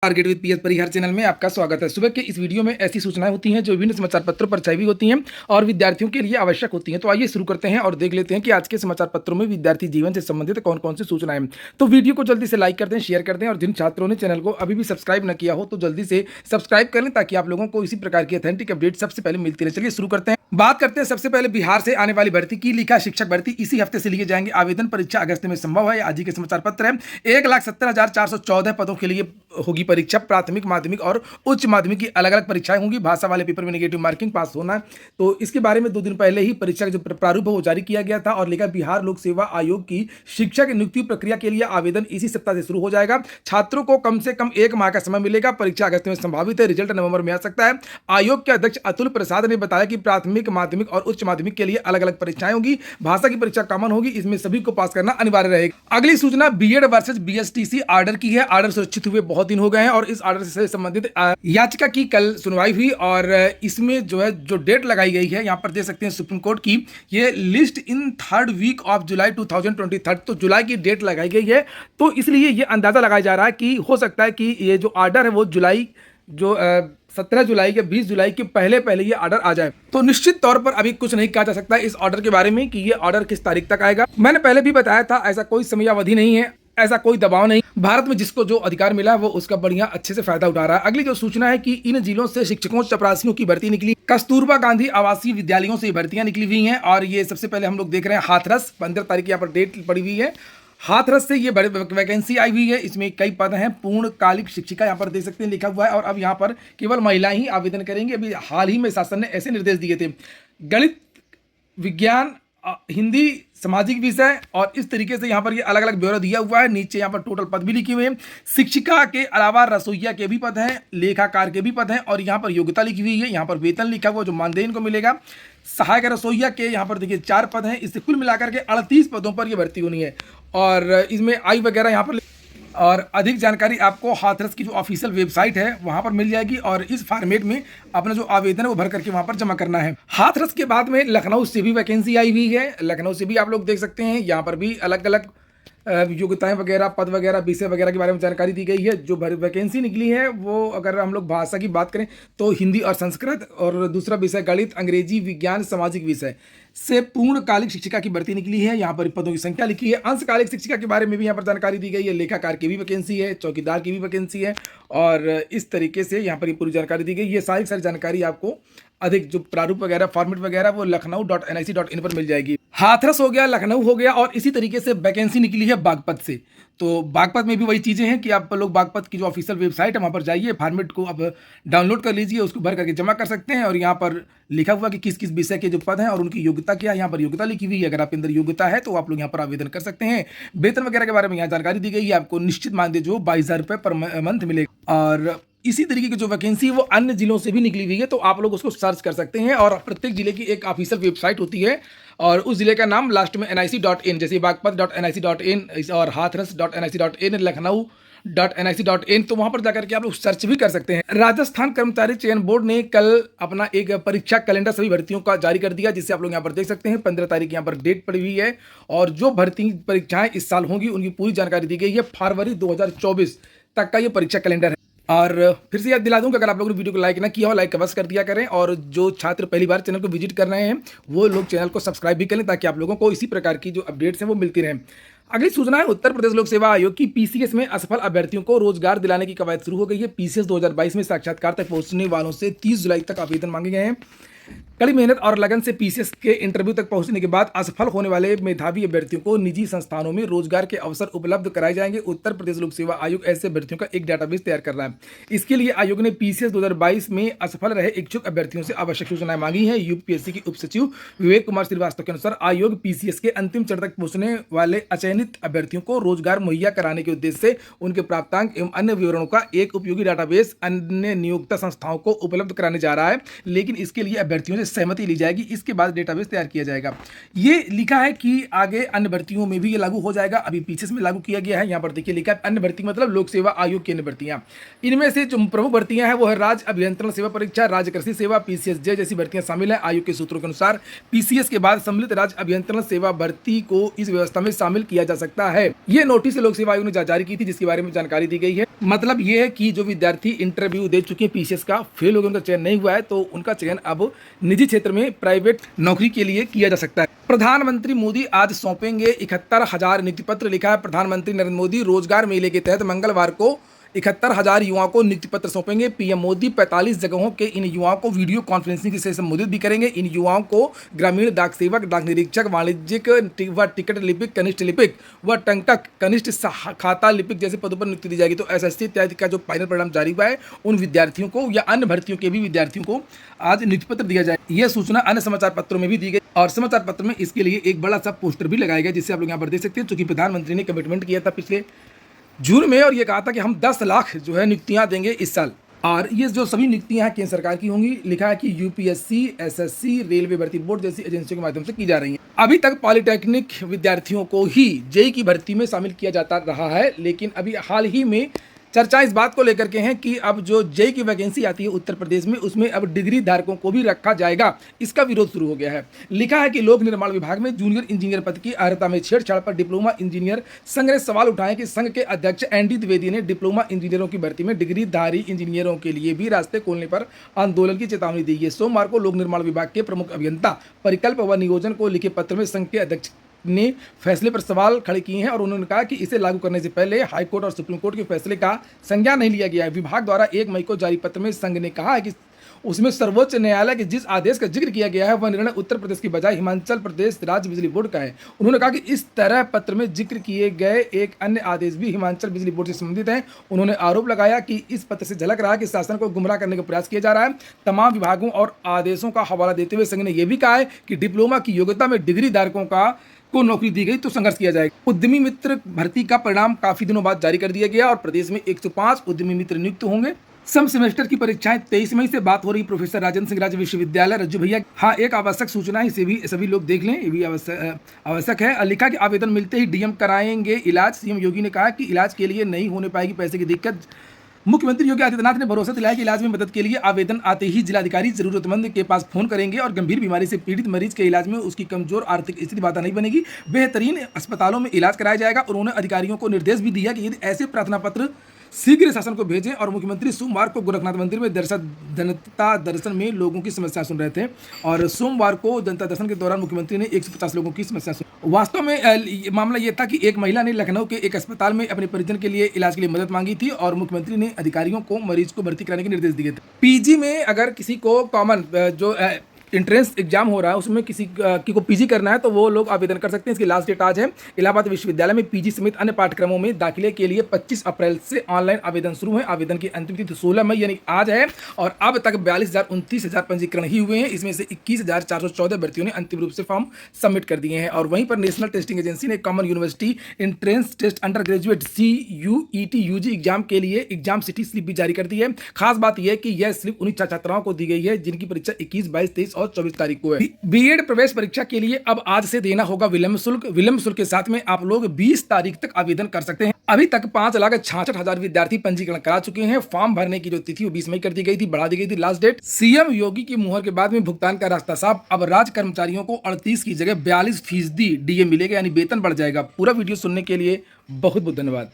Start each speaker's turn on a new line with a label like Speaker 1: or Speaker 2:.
Speaker 1: Target with PS Parihar channel में आपका स्वागत है। सुबह के इस वीडियो में ऐसी सूचनाएं होती हैं जो विभिन्न समाचार पत्रों पर छाई हुई होती हैं और विद्यार्थियों के लिए आवश्यक होती हैं। तो आइए शुरू करते हैं और देख लेते हैं कि आज के समाचार पत्रों में विद्यार्थी जीवन से संबंधित कौन कौन सी सूचनाएं हैं। तो वीडियो को जल्दी से लाइक कर दें, शेयर कर दें और जिन छात्रों ने चैनल को अभी भी सब्सक्राइब न किया हो तो जल्दी से सब्सक्राइब कर लें ताकि आप लोगों को इसी प्रकार की ऑथेंटिक अपडेट सबसे पहले मिलती रहे। चलिए शुरू करते हैं। बात करते हैं सबसे पहले बिहार से आने वाली भर्ती की। लिखा शिक्षक भर्ती इसी हफ्ते से लिए जाएंगे आवेदन। परीक्षा अगस्त में संभव है। आज ही के समाचार पत्र है। 1,70,414 पदों के लिए होगी परीक्षा। प्राथमिक, माध्यमिक और उच्च माध्यमिक की अलग अलग परीक्षाएं होंगी। भाषा वाले पेपर में नेगेटिव मार्किंग पास होना है। तो इसके बारे में 2 दिन पहले ही परीक्षा का जो प्रारूप है वो जारी किया गया था और लिखा बिहार लोक सेवा आयोग की शिक्षक नियुक्ति प्रक्रिया के लिए आवेदन इसी सप्ताह से शुरू हो जाएगा। छात्रों को कम से कम 1 माह का समय मिलेगा। परीक्षा अगस्त में संभावित है। रिजल्ट नवंबर में आ सकता है। आयोग के अध्यक्ष अतुल प्रसाद ने बताया कि प्राथमिक, माध्यमिक और उच्च माध्यमिक के लिए अलग अलग परीक्षाएं होगी। भाषा की परीक्षा कॉमन होगी। इसमें सभी को पास करना अनिवार्य रहेगा। अगली सूचना बीएड वर्सेस बीएसटीसी आर्डर की है। आर्डर सुरक्षित हुए बहुत दिन हो गए हैं और इस आर्डर से संबंधित याचिका की कल सुनवाई हुई और इसमें जो डेट लगाई गई है यहाँ पर देख सकते हैं सुप्रीम कोर्ट की। ये list in 3rd week of July 2023, तो जुलाई की डेट लगाई गई है। तो इसलिए ये अंदाजा लगाया जा रहा है कि हो सकता है कि ये जो आर्डर है वो जुलाई 17 जुलाई या 20 जुलाई के पहले ये ऑर्डर आ जाए। तो निश्चित तौर पर अभी कुछ नहीं कहा जा सकता इस ऑर्डर के बारे में कि ये ऑर्डर किस तारीख तक आएगा। मैंने पहले भी बताया था ऐसा कोई समयावधि नहीं है, ऐसा कोई दबाव नहीं। भारत में जिसको जो अधिकार मिला वो उसका बढ़िया अच्छे से फायदा उठा रहा है। अगली जो सूचना है कि इन जिलों से शिक्षकों, चपरासियों की भर्ती निकली। कस्तूरबा गांधी आवासीय विद्यालयों से भर्तियां निकली हुई हैं और ये सबसे पहले हम लोग देख रहे हैं हाथरस। 15 तारीख यहाँ पर डेट पड़ी हुई है। हाथरस से ये बड़ी वैकेंसी आई हुई है। इसमें कई पद हैं। पूर्णकालिक शिक्षिका यहाँ पर देख सकते हैं लिखा हुआ है और अब यहाँ पर केवल महिलाएं ही आवेदन करेंगे। अभी हाल ही में शासन ने ऐसे निर्देश दिए थे। गणित, विज्ञान, हिंदी, सामाजिक विषय और इस तरीके से यहाँ पर ये अलग अलग ब्यौरा दिया हुआ है। नीचे यहाँ पर टोटल पद भी लिखे हुए हैं। शिक्षिका के अलावा रसोइया के भी पद हैं, लेखाकार के भी पद हैं और यहाँ पर योग्यता लिखी हुई है। यहाँ पर वेतन लिखा हुआ जो मानदेय इनको मिलेगा। सहायक रसोइया के यहाँ पर देखिए 4 पद हैं। इससे कुल मिलाकर के 38 पदों पर यह भर्ती होनी है और इसमें आयु वगैरह यहाँ पर और अधिक जानकारी आपको हाथरस की जो ऑफिशियल वेबसाइट है वहां पर मिल जाएगी और इस फॉर्मेट में अपना जो आवेदन है वो भर करके वहां पर जमा करना है। हाथरस के बाद में लखनऊ से भी वैकेंसी आई हुई है। लखनऊ से भी आप लोग देख सकते हैं यहाँ पर भी अलग अलग योग्यताएं वगैरह, पद वगैरह, विषय वगैरह के बारे में जानकारी दी गई है। जो वैकेंसी निकली है वो अगर हम लोग भाषा की बात करें तो हिंदी और संस्कृत और दूसरा विषय गणित, अंग्रेजी, विज्ञान, सामाजिक विषय से पूर्णकालिक शिक्षिका की भर्ती निकली है। यहाँ पर पदों की संख्या लिखी है। अंशकालिक शिक्षिका के बारे में भी यहाँ पर जानकारी दी गई है। लेखाकार की भी वैकेंसी है, चौकीदार की भी वैकेंसी है और इस तरीके से यहाँ पर पूरी जानकारी दी गई। ये सारी जानकारी आपको अधिक जो प्रारूप वगैरह, फॉर्मेट वगैरह वो लखनऊ.nic.in पर मिल जाएगी। हाथरस हो गया, लखनऊ हो गया और इसी तरीके से वैकेंसी निकली है बागपत से। तो बागपत में भी वही चीज़ें हैं कि आप लोग बागपत की जो ऑफिशियल वेबसाइट है वहाँ पर जाइए, फॉर्मेट को अब डाउनलोड कर लीजिए, उसको भर करके जमा कर सकते हैं और यहाँ पर लिखा हुआ कि किस किस विषय के जो पद हैं और उनकी योग्यता क्या है। यहाँ पर योग्यता लिखी हुई है। अगर आपके अंदर योग्यता है तो आप लोग यहाँ पर आवेदन कर सकते हैं। वेतन वगैरह के बारे में यहाँ जानकारी दी गई है। आपको निश्चित मानदेय जो 22,000 रुपये पर मंथ मिलेगा और इसी तरीके की जो वैकेंसी है वो अन्य जिलों से भी निकली हुई है। तो आप लोग उसको सर्च कर सकते हैं और प्रत्येक जिले की एक ऑफिशियल वेबसाइट होती है और उस जिले का नाम लास्ट में nic.in, जैसे बागपत.nic.in और हाथरस.nic.in, लखनऊ.nic.in, तो वहां पर जाकर के आप लोग सर्च भी कर सकते हैं। राजस्थान कर्मचारी चयन बोर्ड ने कल अपना एक परीक्षा कैलेंडर सभी भर्तियों का जारी कर दिया, जिससे आप लोग यहाँ पर देख सकते हैं 15 तारीख यहाँ पर डेट पड़ी हुई है और जो भर्ती परीक्षाएं इस साल होंगी उनकी पूरी जानकारी दी गई है। फरवरी 2024 तक का ये परीक्षा कैलेंडर है। और फिर से याद दिला दूं कि अगर आप लोगों ने वीडियो को लाइक ना किया हो, लाइक अवश्य कर दिया करें और जो छात्र पहली बार चैनल को विजिट कर रहे हैं वो लोग चैनल को सब्सक्राइब भी करें ताकि आप लोगों को इसी प्रकार की जो अपडेट्स हैं वो मिलती रहें। अगली सूचना है उत्तर प्रदेश लोक सेवा आयोग की। पीसीएस में असफल अभ्यर्थियों को रोजगार दिलाने की कवायद शुरू हो गई है। पीसीएस 2022 में साक्षात्कार तक पहुंचने वालों से 30 जुलाई तक आवेदन मांगे गए हैं। कड़ी मेहनत और लगन से पीसीएस के इंटरव्यू तक पहुंचने के बाद असफल होने वाले मेधावी अभ्यर्थियों को निजी संस्थानों में रोजगार के अवसर उपलब्ध कराए जाएंगे। उत्तर प्रदेश लोक सेवा आयोग ऐसे अभ्यर्थियों का एक डाटाबेस तैयार कर रहा है। इसके लिए आयोग ने पीसीएस 2022 में असफल रहे इच्छुक अभ्यर्थियों से आवश्यक सूचनाएं मांगी हैं। यूपीएससी के उप सचिव विवेक कुमार श्रीवास्तव के अनुसार आयोग पीसीएस के अंतिम चरण तक पहुंचने वाले अचयनित अभ्यर्थियों को रोजगार मुहैया कराने के उद्देश्य से उनके प्राप्तांक एवं अन्य विवरणों का एक उपयोगी डाटाबेस अन्य नियोक्ता संस्थाओं को उपलब्ध कराने जा रहा है। लेकिन इसके लिए अभ्यर्थियों से सहमति ली जाएगी, इसके बाद डेटाबेस तैयार किया जाएगा। ये लिखा है कि आगे अन्य भर्तियों में भी ये लागू हो जाएगा। अभी पीसीएस में लागू किया गया है, यहाँ पर देखिए लिखा है अन्य भर्ती मतलब लोक सेवा आयोग की अन्य भर्तियां। इनमें से जो प्रमुख भर्तियां हैं वो है राज्य अभियंत्रण सेवा परीक्षा, राज्य कृषि सेवा पीसीएसजे जैसी भर्तियां शामिल है। आयोग के सूत्रों के अनुसार पीसीएस के बाद सम्मिलित राज्य अभियंत्रण सेवा भर्ती को इस व्यवस्था में शामिल किया जा सकता है। ये नोटिस लोक सेवा आयोग ने जारी की थी, जिसके बारे में जानकारी दी गई है। मतलब ये है कि जो विद्यार्थी इंटरव्यू दे चुके हैं पीसीएस का, फेल हो गए, उनका चयन नहीं हुआ है, तो उनका चयन अब निजी क्षेत्र में प्राइवेट नौकरी के लिए किया जा सकता है। प्रधानमंत्री मोदी आज सौंपेंगे 71,000 नियुक्ति पत्र। लिखा है प्रधानमंत्री नरेंद्र मोदी रोजगार मेले के तहत मंगलवार को 71,000 युवाओं को नियुक्ति पत्र सौंपेंगे। पीएम मोदी 45 जगहों के इन युवाओं को वीडियो कॉन्फ्रेंसिंग से संबोधित भी करेंगे। इन युवाओं को ग्रामीण डाक सेवक, डाक निरीक्षक, वाणिज्यिक व टिकट लिपिक, कनिष्ठ लिपिक व टंकक, कनिष्ठ खाता लिपिक जैसे पदों पर नियुक्ति दी जाएगी। तो एसएससी इत्यादि का जो फाइनल परिणाम जारी हुआ है, उन विद्यार्थियों को या अन्य भर्तियों के भी विद्यार्थियों को आज नियुक्ति पत्र दिया जाए। यह सूचना अन्य समाचार पत्रों में भी दी गई और समाचार पत्र में इसके लिए एक बड़ा सा पोस्टर भी लगाया गया, जिससे आप लोग यहाँ पर देख सकते हैं। चूंकि प्रधानमंत्री ने कमिटमेंट किया था पिछले जून में और ये कहा था कि हम 10 लाख जो है नियुक्तियां देंगे इस साल, और ये जो सभी नियुक्तियां हैं केंद्र सरकार की होंगी। लिखा है कि यूपीएससी, एसएससी, रेलवे भर्ती बोर्ड जैसी एजेंसियों के माध्यम से की जा रही हैं। अभी तक पॉलिटेक्निक विद्यार्थियों को ही जेईई की भर्ती में शामिल किया जाता रहा है, लेकिन अभी हाल ही में चर्चा इस बात को लेकर के हैं कि अब जो जेईई की वैकेंसी आती है उत्तर प्रदेश में, उसमें अब डिग्री धारकों को भी रखा जाएगा। इसका विरोध शुरू हो गया है। लिखा है कि लोक निर्माण विभाग में जूनियर इंजीनियर पद की अर्हता में छेड़छाड़ पर डिप्लोमा इंजीनियर संघ ने सवाल उठाए कि संघ के अध्यक्ष एनडी द्विवेदी ने डिप्लोमा इंजीनियरों की भर्ती में डिग्रीधारी इंजीनियरों के लिए भी रास्ते खोलने पर आंदोलन की चेतावनी दी है। सोमवार को लोक निर्माण विभाग के प्रमुख अभियंता परिकल्प व नियोजन को लिखे पत्र में संघ के अध्यक्ष ने फैसले पर सवाल खड़े किए हैं और उन्होंने कहा कि इसे लागू करने से पहले हाईकोर्ट और सुप्रीम कोर्ट के फैसले का संज्ञान नहीं लिया गया है। विभाग द्वारा 1 मई को जारी पत्र में संघ ने कहा है कि उसमें सर्वोच्च न्यायालय के जिस आदेश का जिक्र किया गया है वह निर्णय उत्तर प्रदेश की बजाय हिमाचल प्रदेश राज्य बिजली बोर्ड का है। उन्होंने कहा कि इस तरह पत्र में जिक्र किए गए एक अन्य आदेश भी हिमाचल बिजली बोर्ड से संबंधित है। उन्होंने आरोप लगाया कि इस पत्र से झलक रहा है कि शासन को गुमराह करने का प्रयास किया जा रहा है। तमाम विभागों और आदेशों का हवाला देते हुए संघ ने यह भी कहा है कि डिप्लोमा की योग्यता में डिग्री धारकों को नौकरी दी गई तो संघर्ष किया जाएगा। उद्यमी मित्र भर्ती का परिणाम काफी दिनों बाद जारी कर दिया गया और प्रदेश में 105 उद्यमी मित्र नियुक्त होंगे। सम सेमेस्टर की परीक्षाएं 23 मई से बात हो रही। प्रोफेसर राजेंद्र सिंह राज्य विश्वविद्यालय रज्जू भैया। हाँ, एक आवश्यक सूचना है, इसे भी सभी लोग देख लें, ये भी आवश्यक है। लिखा कि आवेदन मिलते ही डीएम कराएंगे इलाज। सीएम योगी ने कहा कि इलाज के लिए नहीं होने पाएगी पैसे की दिक्कत। मुख्यमंत्री योगी आदित्यनाथ ने भरोसा दिलाया कि इलाज में मदद के लिए आवेदन आते ही जिलाधिकारी जरूरतमंद के पास फोन करेंगे और गंभीर बीमारी से पीड़ित मरीज के इलाज में उसकी कमजोर आर्थिक स्थिति बाधा नहीं बनेगी। बेहतरीन अस्पतालों में इलाज कराया जाएगा। उन्होंने अधिकारियों को निर्देश भी दिया कि यदि ऐसे प्रार्थना पत्र शीघ्र शासन को भेजें। और मुख्यमंत्री सोमवार को गोरखनाथ मंदिर में जनता दर्शन में लोगों की समस्या सुन रहे थे और सोमवार को जनता दर्शन के दौरान मुख्यमंत्री ने 150 लोगों की समस्या सुनी। वास्तव में मामला ये था कि एक महिला ने लखनऊ के एक अस्पताल में अपने परिजन के लिए इलाज के लिए मदद मांगी थी और मुख्यमंत्री ने अधिकारियों को मरीज को भर्ती कराने के निर्देश दिए थे। पीजी में अगर किसी को कॉमन जो एंट्रेंस एग्जाम हो रहा है उसमें किसी को पीजी करना है तो वो लोग आवेदन कर सकते हैं। इसकी लास्ट डेट आज है। इलाहाबाद विश्वविद्यालय में पीजी समेत अन्य पाठ्यक्रमों में दाखिले के लिए 25 अप्रैल से ऑनलाइन आवेदन शुरू है। आवेदन की अंतिम तिथि 16 मई यानी आज है और अब तक 42,29,000 पंजीकरण ही हुए हैं। इसमें से 21,414 भर्तियों ने अंतिम रूप से फॉर्म सबमिट कर दिए हैं। और वहीं पर नेशनल टेस्टिंग एजेंसी ने common university entrance test undergraduate CUET UG exam के लिए एग्जाम सिटी स्लिप भी जारी कर दी है। खास बात यह है कि यह स्लिप उन्हीं छात्राओं को दी गई है जिनकी परीक्षा 21, 22, 23 और 24 तारीख को है। बीएड प्रवेश परीक्षा के लिए अब आज से देना होगा विलंब शुल्क। विलंब शुल्क के साथ में आप लोग 20 तारीख तक आवेदन कर सकते हैं। अभी तक 5,66,000 विद्यार्थी पंजीकरण करा चुके हैं। फॉर्म भरने की जो तिथि वो 20 मई कर दी गई थी, बढ़ा दी गई थी लास्ट डेट। सीएम योगी की मुहर के बाद में भुगतान का रास्ता साफ। अब राज्य कर्मचारियों को 38 की जगह 42% डीए मिलेगा यानी वेतन बढ़ जाएगा। पूरा वीडियो सुनने के लिए बहुत बहुत धन्यवाद।